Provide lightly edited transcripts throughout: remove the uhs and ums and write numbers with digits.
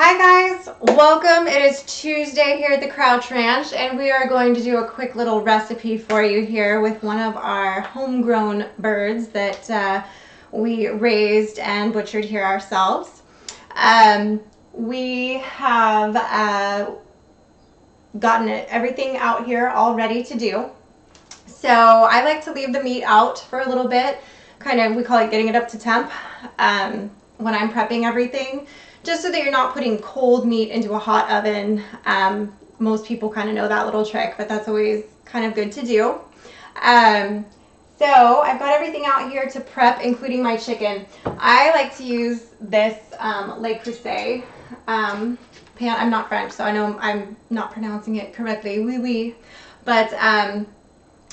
Hi guys, welcome. It is Tuesday here at the Crouch Ranch and we are going to do a quick little recipe for you here with one of our homegrown birds that we raised and butchered here ourselves. We have gotten everything out here all ready to do. So I like to leave the meat out for a little bit, kind of, we call it getting it up to temp when I'm prepping everything. Just so that you're not putting cold meat into a hot oven. Most people kind of know that little trick, but that's always kind of good to do. So I've got everything out here to prep, including my chicken. I like to use this Le Creuset pan. I'm not French, so I know I'm not pronouncing it correctly. Oui, oui. But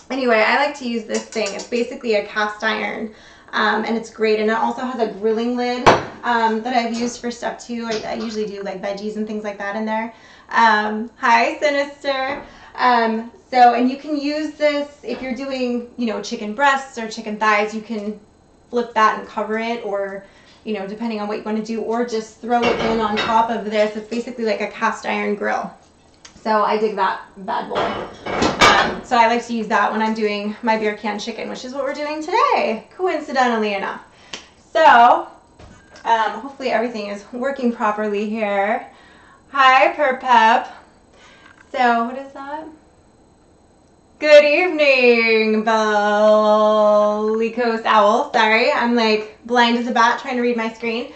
anyway, I like to use this thing. It's basically a cast iron. And it's great, and it also has a grilling lid that I've used for stuff too. I usually do like veggies and things like that in there. Hi, Sinister. And you can use this if you're doing, chicken breasts or chicken thighs. You can flip that and cover it, or, depending on what you want to do, or just throw it in on top of this. It's basically like a cast iron grill. So I dig that bad boy. So I like to use that when I'm doing my beer can chicken, which is what we're doing today, coincidentally enough. So hopefully everything is working properly here. Hi, Pep. So what is that? Good evening, Bellicose Owl. Sorry, I'm like blind as a bat trying to read my screen.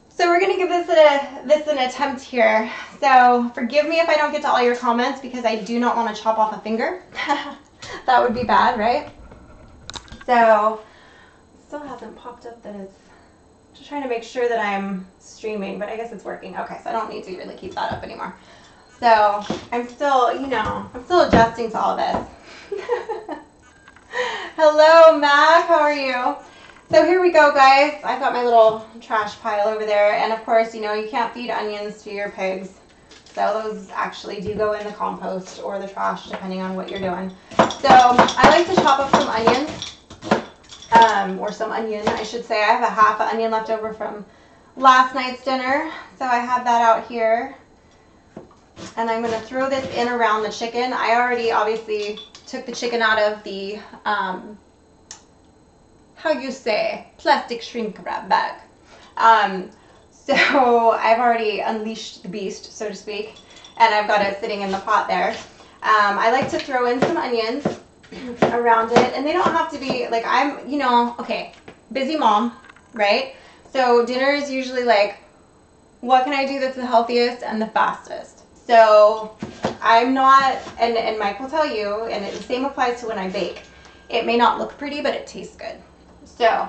So we're going to give this an attempt here. So forgive me if I don't get to all your comments because I do not want to chop off a finger. That would be bad, right? So it still hasn't popped up that it's, just trying to make sure that I'm streaming, but I guess it's working. Okay, so I don't need to really keep that up anymore. So I'm still, I'm still adjusting to all this. Hello, Mac, how are you? So here we go, guys. I've got my little trash pile over there. And of course, you can't feed onions to your pigs. So those actually do go in the compost or the trash, depending on what you're doing. So I like to chop up some onions, or some onion, I should say. I have a half an onion left over from last night's dinner. So I have that out here. And I'm going to throw this in around the chicken. I already obviously took the chicken out of the plastic shrink wrap bag. So I've already unleashed the beast, so to speak, and I've got it sitting in the pot there. I like to throw in some onions around it, and they don't have to be, like, okay, busy mom, right? So dinner is usually like, what can I do that's the healthiest and the fastest? So I'm not, and Mike will tell you, and the same applies to when I bake. It may not look pretty, but it tastes good. So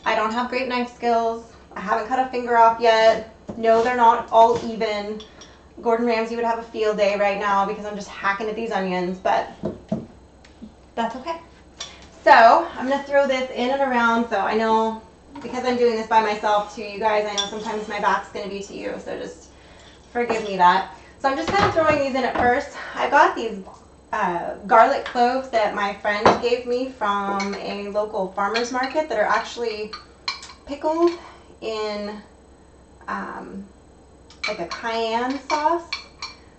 I don't have great knife skills. I haven't cut a finger off yet. No, they're not all even. Gordon Ramsay would have a field day right now because I'm just hacking at these onions, but that's okay. So I'm going to throw this in and around. So I know, because I'm doing this by myself to you guys, I know sometimes my back's going to be to you, so just forgive me that. So I'm just kind of throwing these in at first. I got these garlic cloves that my friend gave me from a local farmer's market that are actually pickled in like a cayenne sauce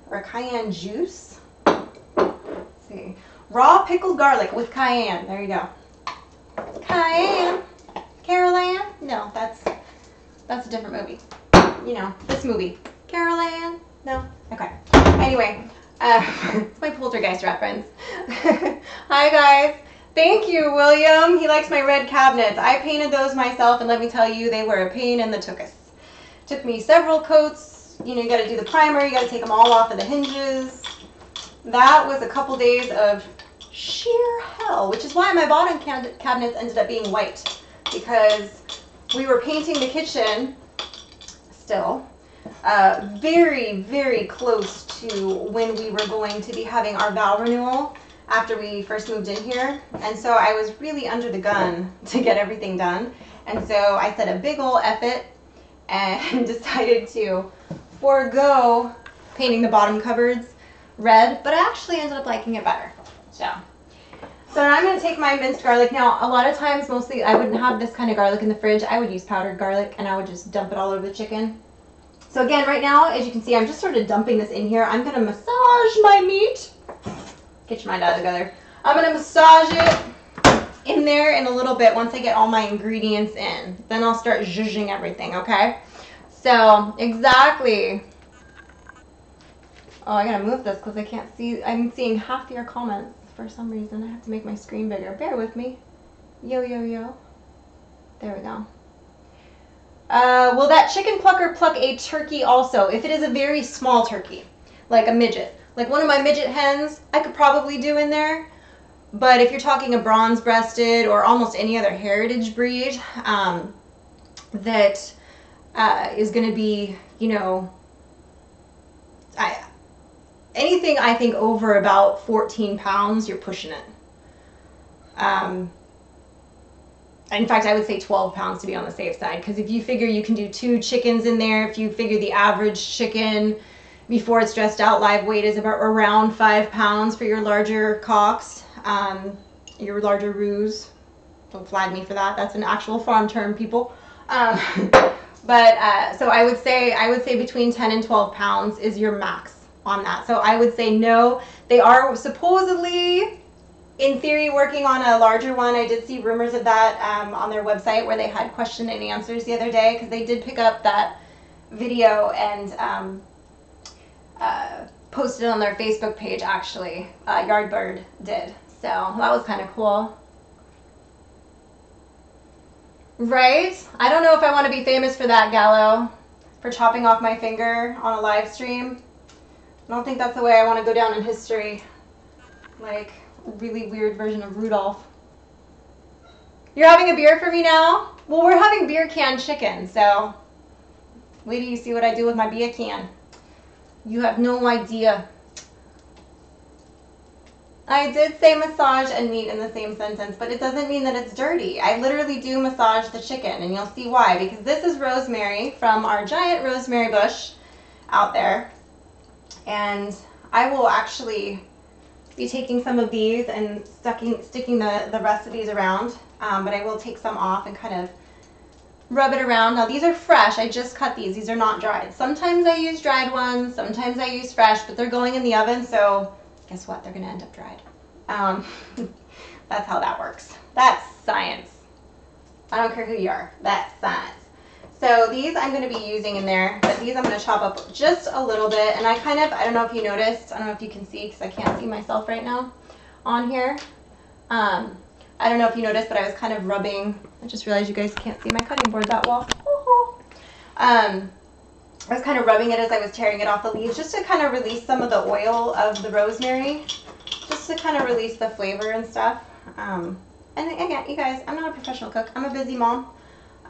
or a cayenne juice. Let's see. Raw pickled garlic with cayenne. There you go. Cayenne. Carol Ann? No, that's a different movie. This movie. Carol Ann? No? Okay. Anyway. It's my Poltergeist reference. Hi guys. Thank you, William. He likes my red cabinets. I painted those myself, and let me tell you, they were a pain in the tuchus. Took me several coats. You got to do the primer. You got to take them all off of the hinges. That was a couple days of sheer hell, which is why my bottom cabinets ended up being white, because we were painting the kitchen still. Very, very close to when we were going to be having our vow renewal after we first moved in here. And so I was really under the gun to get everything done. And so I said a big ol' F it and decided to forego painting the bottom cupboards red, but I actually ended up liking it better. So now I'm going to take my minced garlic. Now, a lot of times, mostly I wouldn't have this kind of garlic in the fridge. I would use powdered garlic, and I would just dump it all over the chicken. So again, right now, as you can see, I'm just sort of dumping this in here. I'm going to massage my meat. Get your mind out together. I'm going to massage it in there in a little bit once I get all my ingredients in. Then I'll start zhuzhing everything, okay? So, exactly. Oh, I got to move this because I can't see. I'm seeing half your comments for some reason. I have to make my screen bigger. Bear with me. Yo, yo, yo. There we go. Will that chicken plucker pluck a turkey also? If it is a very small turkey, like a midget. Like one of my midget hens, I could probably do in there. But if you're talking a bronze-breasted or almost any other heritage breed that is going to be, you know, anything I think over about 14 pounds, you're pushing it. In fact, I would say 12 pounds to be on the safe side, because if you figure you can do 2 chickens in there, if you figure the average chicken before it's dressed out live weight is about around 5 pounds for your larger cocks, your larger roos. Don't flag me for that. That's an actual farm term, people. So I would say between 10 and 12 pounds is your max on that. So I would say no. They are supposedly, in theory, working on a larger one. I did see rumors of that on their website where they had question and answers the other day, because they did pick up that video and posted it on their Facebook page, actually. Yardbird did. So that was kind of cool. Right? I don't know if I want to be famous for that, Gallo, for chopping off my finger on a live stream. I don't think that's the way I want to go down in history. Like a really weird version of Rudolph. You're having a beer for me now? Well, we're having beer can chicken, so wait till you see what I do with my beer can. You have no idea. I did say massage and meat in the same sentence, but it doesn't mean that it's dirty. I literally do massage the chicken, and you'll see why. Because this is rosemary from our giant rosemary bush out there. And I will actually be taking some of these and sticking the rest of these around. But I will take some off and kind of rub it around. Now these are fresh. I just cut these. These are not dried. Sometimes I use dried ones. Sometimes I use fresh, but they're going in the oven, so guess what? They're going to end up dried. That's how that works. That's science. I don't care who you are. That's science. So these I'm going to be using in there, but these I'm going to chop up just a little bit. And I don't know if you noticed, I don't know if you can see because I can't see myself right now on here. I don't know if you noticed, but I was kind of rubbing. I just realized you guys can't see my cutting board that well. I was kind of rubbing it as I was tearing it off the leaves, just to kind of release some of the oil of the rosemary, just to kind of release the flavor and stuff. And again, you guys, I'm not a professional cook. I'm a busy mom,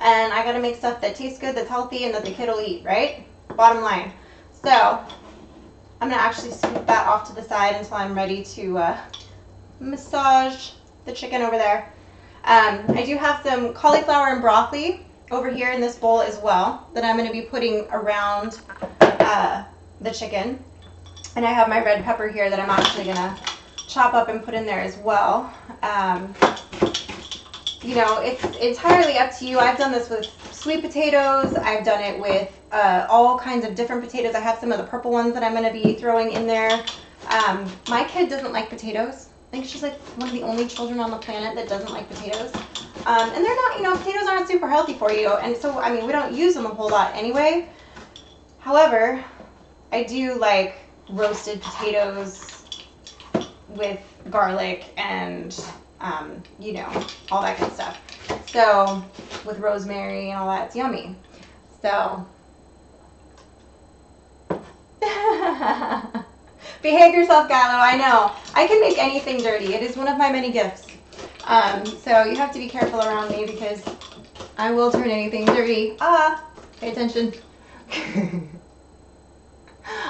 and I got to make stuff that tastes good, that's healthy, and that the kid will eat, right? Bottom line. So I'm going to actually scoop that off to the side until I'm ready to massage the chicken over there. I do have some cauliflower and broccoli over here in this bowl as well that I'm going to be putting around the chicken. And I have my red pepper here that I'm actually going to chop up and put in there as well. You know, it's entirely up to you. I've done this with sweet potatoes. I've done it with all kinds of different potatoes. I have some of the purple ones that I'm going to be throwing in there. My kid doesn't like potatoes. I think she's like one of the only children on the planet that doesn't like potatoes. And they're not, you know, potatoes aren't super healthy for you. And so, I mean, we don't use them a whole lot anyway. However, I do like roasted potatoes with garlic and, you know, all that good stuff. So, with rosemary and all that, it's yummy. So, behave yourself, Gallo. I know. I can make anything dirty. It is one of my many gifts. So you have to be careful around me because I will turn anything dirty. Pay attention.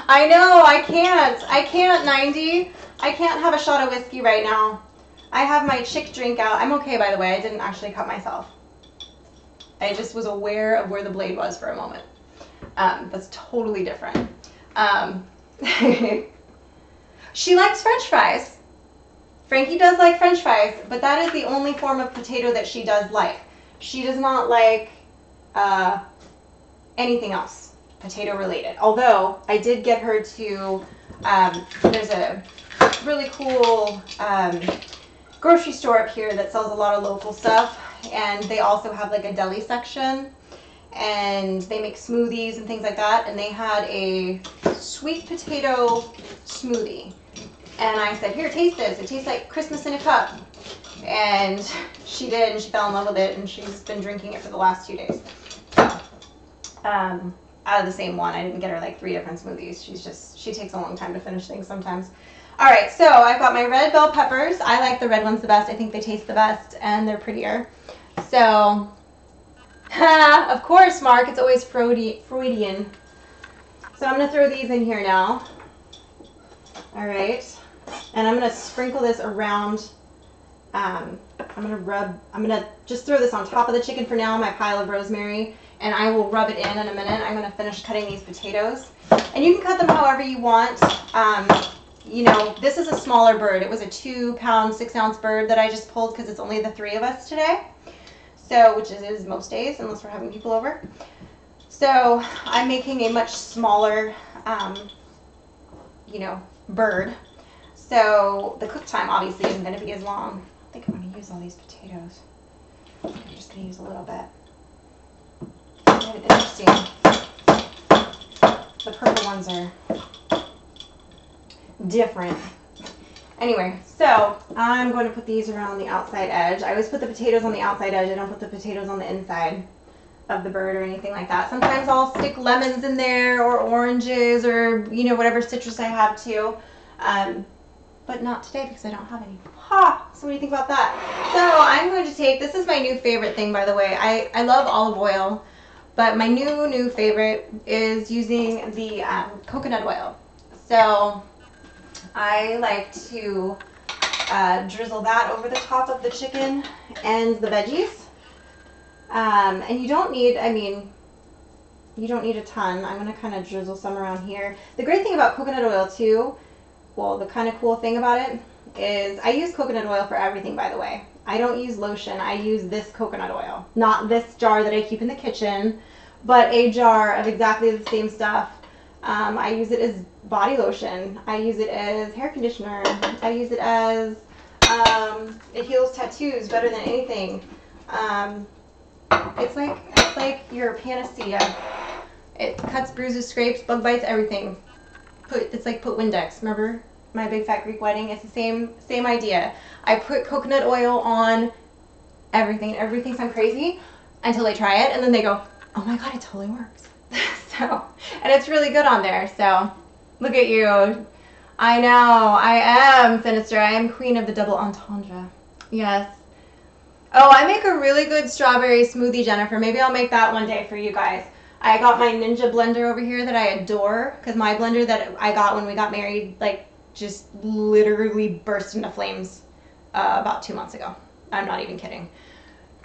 I know. I can't, 90. I can't have a shot of whiskey right now. I have my chick drink out. I'm okay, by the way. I didn't actually cut myself. I just was aware of where the blade was for a moment. That's totally different. She likes French fries. Frankie does like French fries, but that is the only form of potato that she does like. She does not like anything else. potato related. Although I did get her to, there's a really cool grocery store up here that sells a lot of local stuff, and they also have like a deli section, and they make smoothies and things like that, and they had a sweet potato smoothie, and I said, here, taste this, it tastes like Christmas in a cup. And she did, and she fell in love with it, and she's been drinking it for the last 2 days. So, out of the same one, I didn't get her like 3 different smoothies. She takes a long time to finish things sometimes. All right, so I've got my red bell peppers. I like the red ones the best. I think they taste the best, and they're prettier. So, of course, Mark, it's always Freudian. So I'm gonna throw these in here now. All right, and I'm gonna sprinkle this around. I'm gonna just throw this on top of the chicken for now, my pile of rosemary, and I will rub it in a minute. I'm gonna finish cutting these potatoes. And you can cut them however you want. You know, this is a smaller bird. It was a 2-pound, 6-ounce bird that I just pulled because it's only the 3 of us today. So, which it is most days, unless we're having people over. So, I'm making a much smaller, you know, bird. So, the cook time obviously isn't gonna be as long. I think I'm going to use all these potatoes. I'm just going to use a little bit. Kind of interesting. The purple ones are different. Anyway, so I'm going to put these around the outside edge. I always put the potatoes on the outside edge. I don't put the potatoes on the inside of the bird or anything like that. Sometimes I'll stick lemons in there or oranges or, you know, whatever citrus I have too. But not today because I don't have any. Ha! So what do you think about that? So I'm going to take, this is my new favorite thing, by the way. I love olive oil, but my new favorite is using the coconut oil. So I like to drizzle that over the top of the chicken and the veggies. And you don't need, I mean, you don't need a ton. I'm going to kind of drizzle some around here. The great thing about coconut oil too, well, the kind of cool thing about it is I use coconut oil for everything, by the way. I don't use lotion. I use this coconut oil. Not this jar that I keep in the kitchen, but a jar of exactly the same stuff. I use it as body lotion. I use it as hair conditioner. I use it as, it heals tattoos better than anything. It's like your panacea. It cuts, bruises, scrapes, bug bites, everything. It's like put Windex. Remember my big fat Greek wedding? It's the same idea. I put coconut oil on everything. Everybody thinks I'm crazy until they try it, and then they go, "Oh my god, it totally works." So, and it's really good on there. So, look at you. I know. I am sinister. I am queen of the double entendre. Yes. Oh, I make a really good strawberry smoothie, Jennifer. Maybe I'll make that one day for you guys. I got my Ninja blender over here that I adore, because my blender that I got when we got married, like, just literally burst into flames about 2 months ago. I'm not even kidding.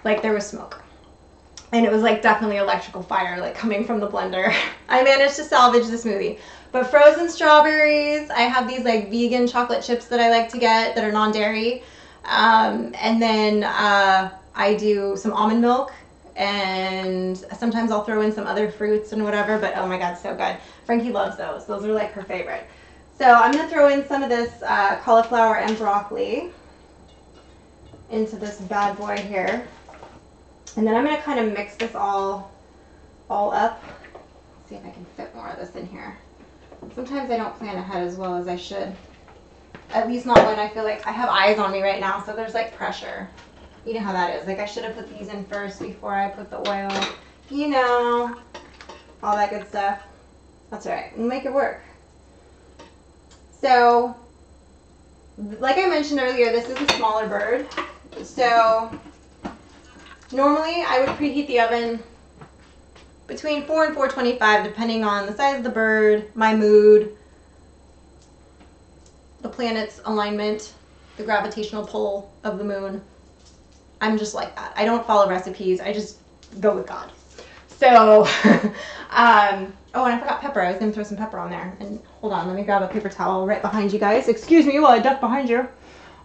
Like, there was smoke. And it was, like, definitely electrical fire, like, coming from the blender. I managed to salvage the smoothie. But frozen strawberries, I have these, like, vegan chocolate chips that I like to get that are non-dairy. And then I do some almond milk. And sometimes I'll throw in some other fruits and whatever, but oh my god, so good. Frankie loves those. Those are like her favorite. So I'm going to throw in some of this cauliflower and broccoli into this bad boy here. And then I'm going to kind of mix this all up. Let's see if I can fit more of this in here. Sometimes I don't plan ahead as well as I should. At least not when I feel like I have eyes on me right now, so there's like pressure. You know how that is. Like, I should have put these in first before I put the oil. You know, all that good stuff. That's all right. We'll make it work. So, like I mentioned earlier, this is a smaller bird. So, normally I would preheat the oven between 4 and 425, depending on the size of the bird, my mood, the planet's alignment, the gravitational pull of the moon. I'm just like that. I don't follow recipes. I just go with God. So, oh, and I forgot pepper. I was going to throw some pepper on there. And hold on, let me grab a paper towel right behind you guys. Excuse me while I duck behind you.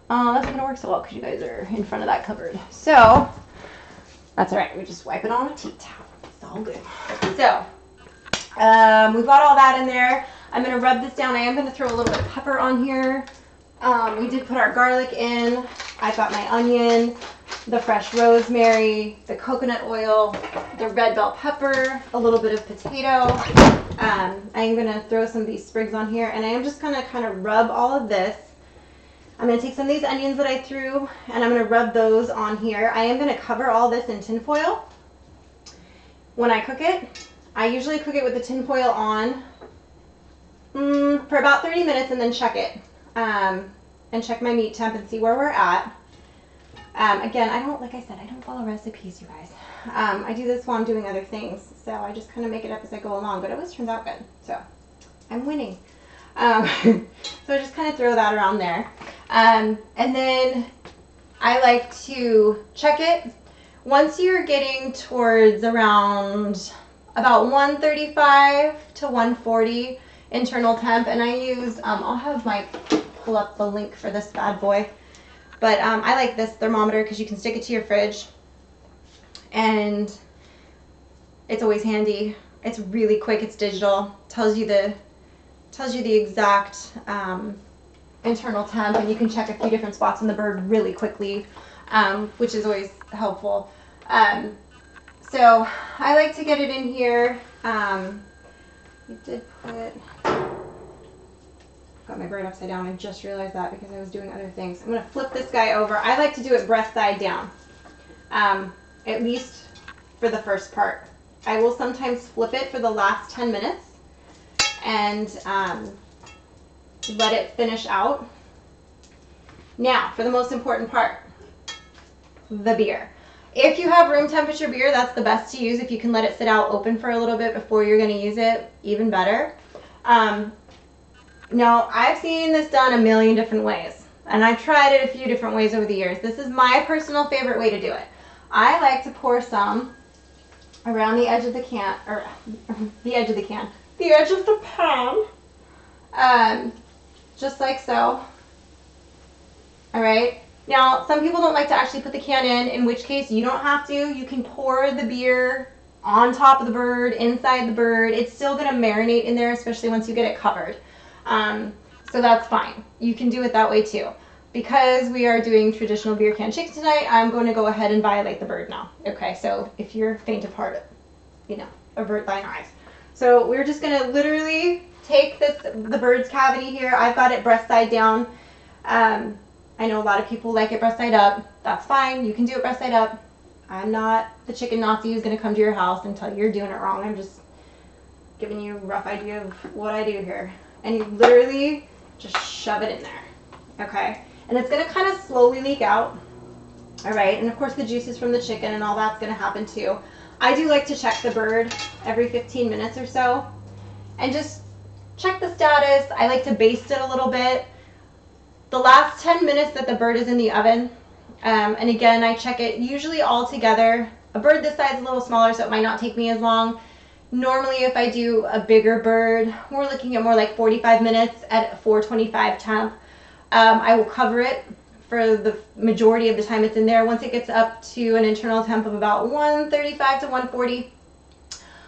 That's not going to work so well because you guys are in front of that cupboard. So, that's all right. We just wipe it on a tea towel. It's all good. So, We've got all that in there. I'm going to rub this down. I am going to throw a little bit of pepper on here. We did put our garlic in. I've got my onion, the fresh rosemary, the coconut oil, the red bell pepper, a little bit of potato. I'm going to throw some of these sprigs on here, and I am just going to kind of rub all of this. I'm going to take some of these onions that I threw, and I'm going to rub those on here. I am going to cover all this in tin foil. When I cook it, I usually cook it with the tin foil on for about 30 minutes and then check it. And check my meat temp and see where we're at. Again, like I said, I don't follow recipes, you guys. I do this while I'm doing other things, so I just kind of make it up as I go along, but it always turns out good, so I'm winning. So I just kind of throw that around there. And then I like to check it. Once you're getting towards around about 135 to 140 internal temp, and I use, I'll have my pull up the link for this bad boy, but I like this thermometer because you can stick it to your fridge, and it's always handy. It's really quick. It's digital. Tells you the exact internal temp, and you can check a few different spots on the bird really quickly, which is always helpful. So I like to get it in here. We did put, got my bird upside down. I just realized that because I was doing other things. I'm going to flip this guy over. I like to do it breast side down, at least for the first part. I will sometimes flip it for the last 10 minutes and let it finish out. Now, for the most important part, the beer. If you have room temperature beer, that's the best to use. If you can let it sit out open for a little bit before you're going to use it, even better. Now, I've seen this done a million different ways, and I've tried it a few different ways over the years. This is my personal favorite way to do it. I like to pour some around the edge of the can, or the edge of the pan, just like so. All right. Now, some people don't like to actually put the can in which case you don't have to. You can pour the beer on top of the bird, inside the bird. It's still going to marinate in there, especially once you get it covered. So that's fine. You can do it that way too. Because we are doing traditional beer can shakes tonight, I'm going to go ahead and violate the bird now. Okay, so if you're faint of heart, you know, avert thine eyes. So we're just going to literally take the bird's cavity here. I've got it breast side down. I know a lot of people like it breast side up. That's fine. You can do it breast side up. I'm not the chicken Nazi who's going to come to your house and tell you you're doing it wrong. I'm just giving you a rough idea of what I do here. And you literally just shove it in there. Okay? And it's going to kind of slowly leak out. All right? And of course the juices from the chicken and all that's going to happen too. I do like to check the bird every 15 minutes or so and just check the status. I like to baste it a little bit. The last 10 minutes that the bird is in the oven, and again, I check it usually all together. A bird this size is a little smaller, so it might not take me as long. Normally, if I do a bigger bird, we're looking at more like 45 minutes at 425 temp. I will cover it for the majority of the time it's in there. Once it gets up to an internal temp of about 135 to 140,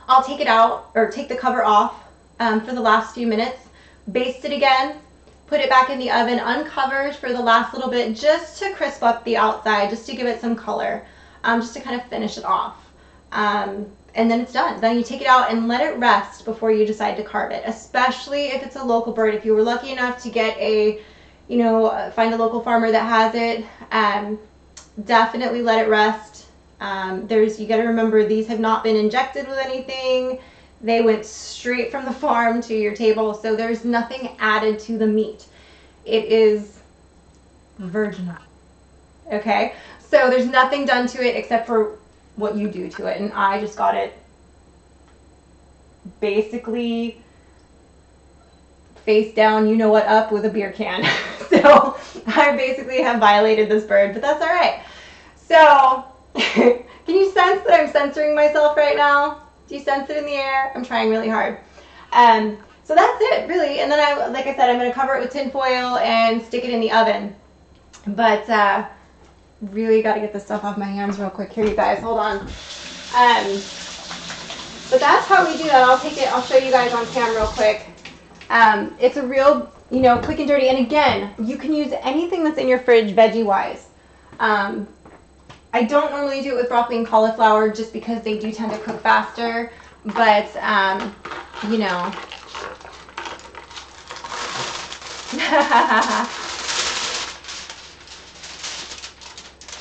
I'll take it out, or take the cover off for the last few minutes, baste it again, put it back in the oven uncovered for the last little bit just to crisp up the outside, just to give it some color, just to kind of finish it off. And then it's done. Then you take it out and let it rest before you decide to carve it, especially if it's a local bird. If you were lucky enough to get a, you know, find a local farmer that has it, definitely let it rest. You got to remember, these have not been injected with anything. They went straight from the farm to your table, so there's nothing added to the meat. It is virginal, okay? So there's nothing done to it except for what you do to it, and I just got it basically face down, you know what, up with a beer can. So I basically have violated this bird, but that's all right. So can you sense that I'm censoring myself right now? Do you sense it in the air? I'm trying really hard. So that's it, really. And then, like I said, I'm going to cover it with tin foil and stick it in the oven. But really got to get this stuff off my hands real quick here, you guys. Hold on. But that's how we do that. I'll show you guys on camera real quick. It's a real, you know, quick and dirty. And again, you can use anything that's in your fridge veggie-wise. I don't normally do it with broccoli and cauliflower just because they do tend to cook faster. But, you know.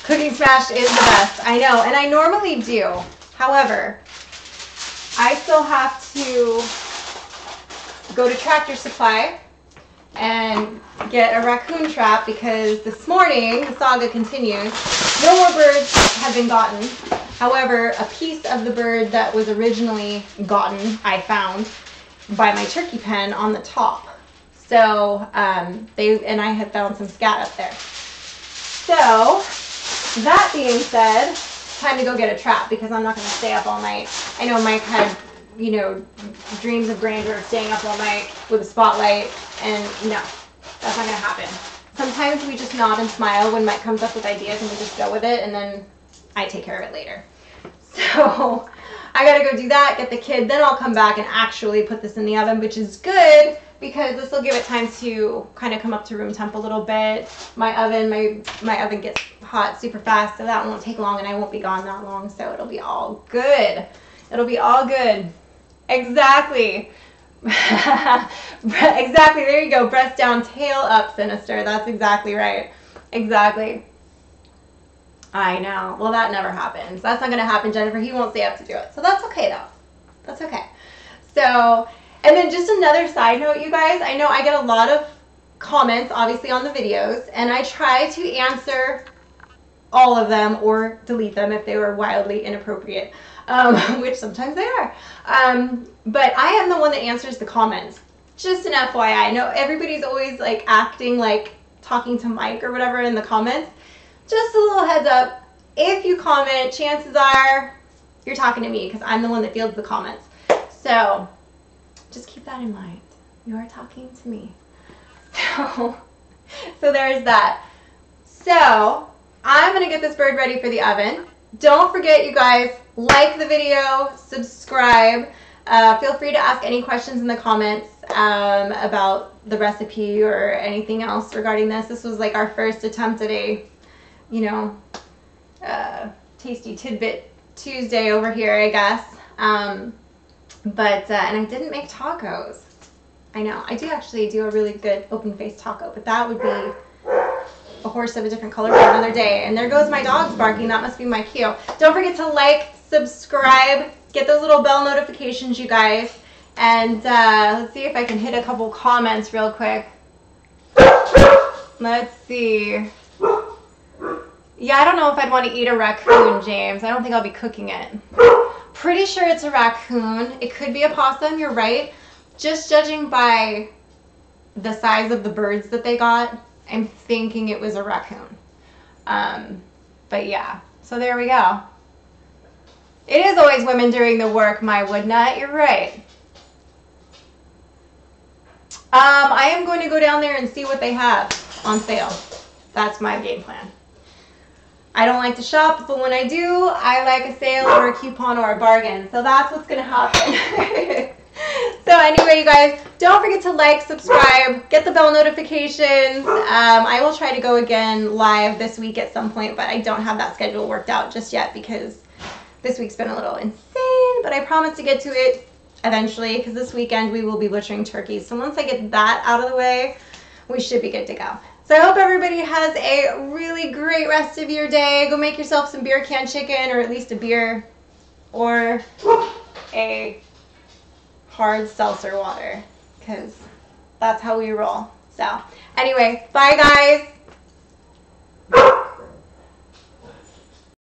Cooking Smash is the best. I know, and I normally do. However, I still have to go to Tractor Supply and get a raccoon trap because this morning, the saga continues. No more birds have been gotten. However, a piece of the bird that was originally gotten, I found by my turkey pen on the top. So, and I had found some scat up there. So, that being said, time to go get a trap because I'm not going to stay up all night. I know Mike had, you know, dreams of grandeur of staying up all night with a spotlight, and no, that's not going to happen. Sometimes we just nod and smile when Mike comes up with ideas and we just go with it, and then I take care of it later. So I got to go do that, get the kid, then I'll come back and actually put this in the oven, which is good because this will give it time to kind of come up to room temp a little bit. My oven gets hot super fast, so that won't take long, and I won't be gone that long, so it'll be all good. It'll be all good. Exactly. Exactly. There you go. Breast down, tail up, Sinister. That's exactly right. Exactly. I know. Well, that never happens. That's not going to happen, Jennifer. He won't stay up to do it. So that's okay, though. That's okay. So, and then just another side note, you guys. I know I get a lot of comments, obviously, on the videos, and I try to answer all of them or delete them if they were wildly inappropriate, which sometimes they are. But I am the one that answers the comments. Just an FYI. I know everybody's always like acting like talking to Mike or whatever in the comments. Just a little heads up. If you comment, chances are you're talking to me because I'm the one that fields the comments. So just keep that in mind. You are talking to me. So there's that. So I'm going to get this bird ready for the oven. Don't forget, you guys, like the video, subscribe. Feel free to ask any questions in the comments about the recipe or anything else regarding this. This was like our first attempt at a, you know, tasty tidbit Tuesday over here, I guess. And I didn't make tacos. I know. I do actually do a really good open-faced taco, but that would be a horse of a different color for another day. And there goes my dogs barking. That must be my cue. Don't forget to like, subscribe, get those little bell notifications, you guys. And let's see if I can hit a couple comments real quick. Let's see. Yeah, I don't know if I'd want to eat a raccoon, James. I don't think I'll be cooking it. Pretty sure it's a raccoon. It could be a possum, you're right. Just judging by the size of the birds that they got, I'm thinking it was a raccoon. But yeah, so there we go. It is always women doing the work, my woodnut. You're right. I am going to go down there and see what they have on sale. That's my game plan. I don't like to shop, but when I do, I like a sale or a coupon or a bargain. So that's what's going to happen. So anyway, you guys, don't forget to like, subscribe, get the bell notifications. I will try to go again live this week at some point, but I don't have that schedule worked out just yet because this week's been a little insane. But I promise to get to it eventually because this weekend we will be butchering turkeys. So once I get that out of the way, we should be good to go. So I hope everybody has a really great rest of your day. Go make yourself some beer can chicken, or at least a beer, or a hard seltzer water, because that's how we roll. So anyway, bye guys.